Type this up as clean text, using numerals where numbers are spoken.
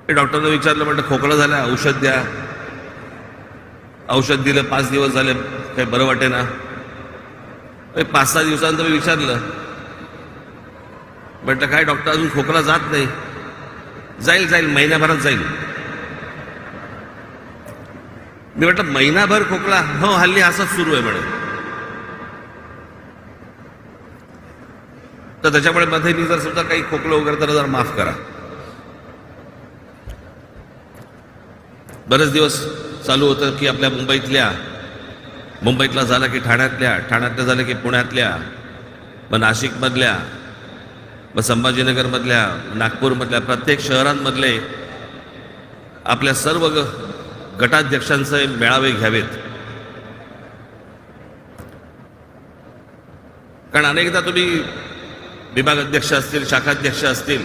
डॉक्टरने विचारलं, म्हटलं खोकला झाला, औषध द्या. औषध दिलं, 5 दिवस झाले, काही बरं वाटे ना. 5-6 दिवसानंतर मी विचारलं, म्हटलं काय डॉक्टर अजून खोकला जात नाही. जाईल महिन्याभरात जाईल. मी म्हटलं महिनाभर खोकला? हो, हल्ली असंच सुरू आहे म्हणे. तर त्याच्यामुळे मध्ये मी जर सुद्धा काही खोकलं वगैरे तर जरा माफ करा. बरेच दिवस चालू होतं की आपल्या मुंबईतला झाला की ठाण्यातल्या झालं की पुण्यातल्या, मग नाशिकमधल्या, मग संभाजीनगरमधल्या, नागपूरमधल्या, प्रत्येक शहरांमधले आपल्या सर्व गटाध्यक्षांचे मेळावे घ्यावेत. कारण अनेकदा तुम्ही विभागाध्यक्ष असतील, शाखाध्यक्ष असतील,